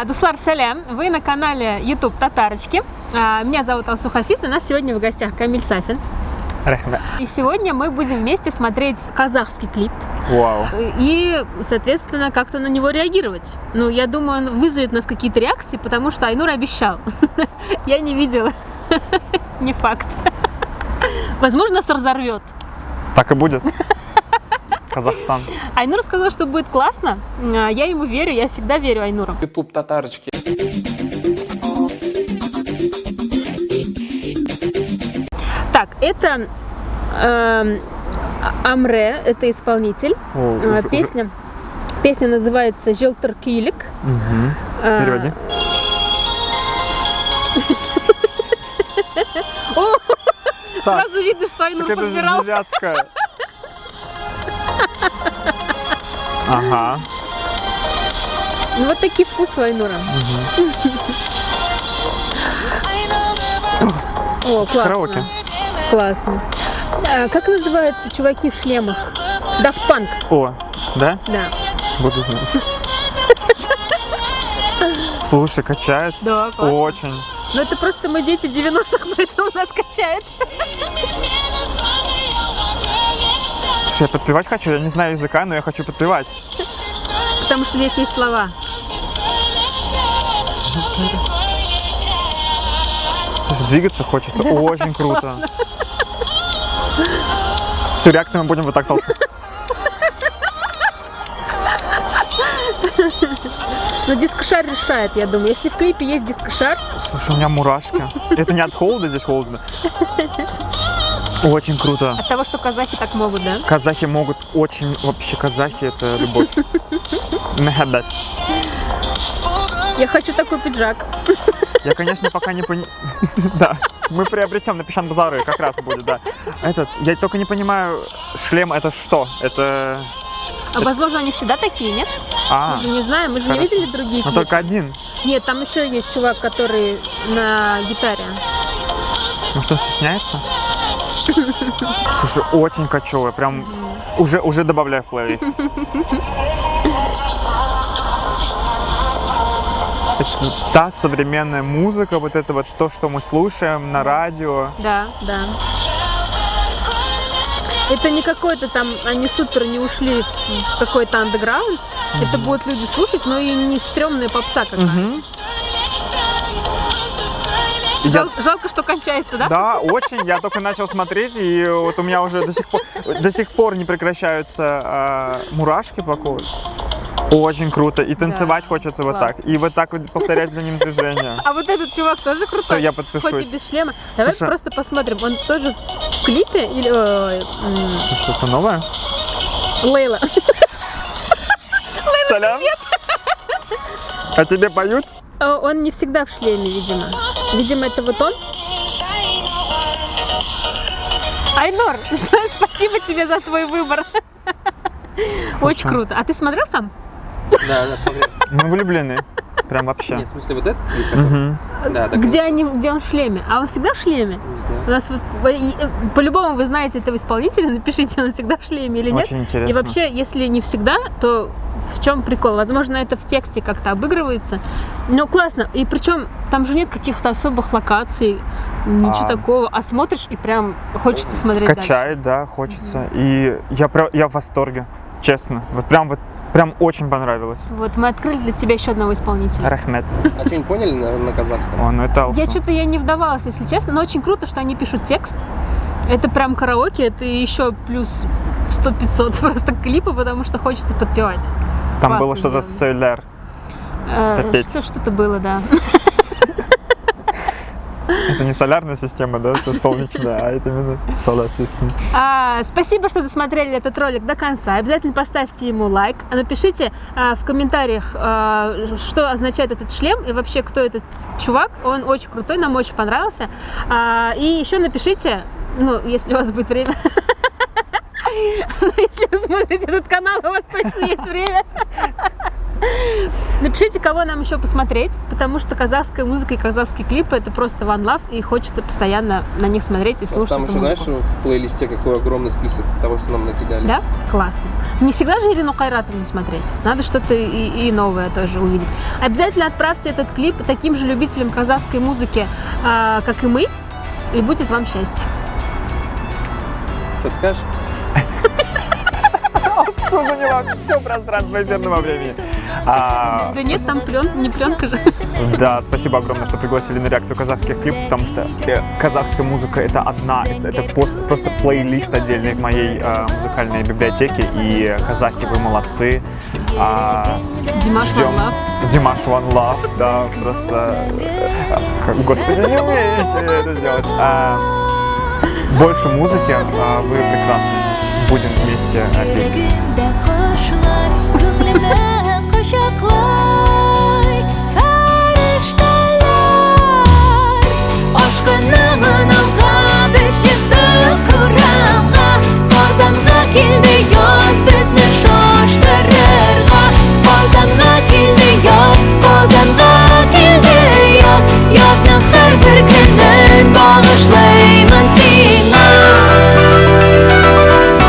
Дуслар Салям, вы на канале YouTube Татарочки. Меня зовут Алсу Хафиз, и у нас сегодня в гостях Камиль Сафин. И сегодня мы будем вместе смотреть казахский клип. Вау. И, соответственно, как-то на него реагировать. Ну, я думаю, он вызовет у нас какие-то реакции, потому что Айнур обещал. Я не видела. Не факт. Возможно, нас разорвет. Так и будет. Казахстан. Айнур сказал, что будет классно. Я ему верю, я всегда верю Айнуру. YouTube Татарочки. Так, это Амре, это исполнитель. Песня называется «Желтер Килик». Переводи. Сразу видно, что Айнур подбирал. Девятка. Ага. Ну, вот такие вкусы у Айнура. О, классно. Караоке. Классно. Как называются чуваки в шлемах? Daft Punk. О, да? Да. Буду знать. Слушай, качает. Да, классно. Очень. Ну, это просто мы дети 90-х, поэтому нас качает. Слушай, я подпевать хочу, я не знаю языка, но я хочу подпевать. Потому что здесь есть слова. Слушай, двигаться хочется, очень круто. Всю реакцию мы будем вот так салфи. Но дискошар решает, я думаю. Если в клипе есть дискошар... Слушай, у меня мурашки. Это не от холода, здесь холодно. Очень круто. От того, что казахи так могут, да? Казахи могут очень... Вообще, казахи — это любовь. Мехаббат. Я хочу такой пиджак. Я, конечно, пока не понимаю... Да, мы приобретем на Пешан-базары, как раз будет, да. Я только не понимаю, шлем — это что? Это... А возможно, они всегда такие, нет? Мы же не знаем, мы же не видели другие клипы. Но только один. Нет, там еще есть чувак, который на гитаре. Может, он стесняется? Слушай, очень качевая, прям уже добавляю в плейлист. Это та современная музыка, вот это вот то, что мы слушаем на радио. Да, да. Это не какой-то там, они супер не ушли в какой-то андеграунд. Это будут люди слушать, но и не стрёмная попса какая-то. Жалко, что кончается, да? Да, очень. Я только начал смотреть, и вот у меня уже до сих пор не прекращаются мурашки по коже. Очень круто. И танцевать хочется вот так. И вот так вот повторять за ним движение. А вот этот чувак тоже крутой. Все, я подпишусь. Хоть и без шлема. Давай просто посмотрим. Он тоже в клипе или... Что-то новое? Лейла. Салям. А тебе поют? Он не всегда в шлеме, видимо. Видимо, это вот он. Айнур, спасибо тебе за твой выбор. Очень круто. А ты смотрел сам? Да, я смотрел. Мы влюблены. Прям вообще. Нет, в смысле вот этот? Да, где он в шлеме? А он всегда в шлеме? У нас по-любому вы знаете этого исполнителя, напишите, он всегда в шлеме или нет. Очень интересно. И вообще, если не всегда, то в чем прикол? Возможно, это в тексте как-то обыгрывается. Но классно. И причем там же нет каких-то особых локаций, ничего такого. А смотришь и прям хочется смотреть. Качает, да, хочется. И я в восторге, честно. Прям очень понравилось. Вот мы открыли для тебя еще одного исполнителя. Рахмет. А что-нибудь поняли на казахском? Ну это Алсу. Я не вдавалась, если честно, но очень круто, что они пишут текст. Это прям караоке, это еще плюс 100-500 просто клипа, потому что хочется подпевать. Там было что-то с Соляр. Что-то было, да. Это не солярная система, да, это солнечная, а это именно солар-система. Спасибо, что досмотрели этот ролик до конца. Обязательно поставьте ему лайк. Напишите в комментариях, что означает этот шлем и вообще, кто этот чувак. Он очень крутой, нам очень понравился. И еще напишите, если у вас будет время. Если вы смотрите этот канал, у вас точно есть время. Напишите, кого нам еще посмотреть, потому что казахская музыка и казахские клипы — это просто one love, и хочется постоянно на них смотреть и слушать. Там еще, знаешь, в плейлисте какой огромный список того, что нам накидали. Да? Классно. Не всегда же Ирину Кайратовну смотреть. Надо что-то и новое тоже увидеть. Обязательно отправьте этот клип таким же любителям казахской музыки, как и мы, и будет вам счастье. Что ты скажешь? Заняла все пространство эфирного времени. Да нет, там не пленка же. Да, спасибо огромное, что пригласили на реакцию казахских клипов, потому что казахская музыка — это это просто плейлист отдельный в моей музыкальной библиотеке, и казахи, вы молодцы. Димаш Ждем. One Love. Димаш One Love, да, просто... Господи, не умеешь это сделать. Больше музыки, вы прекрасны. Будем вместе петь.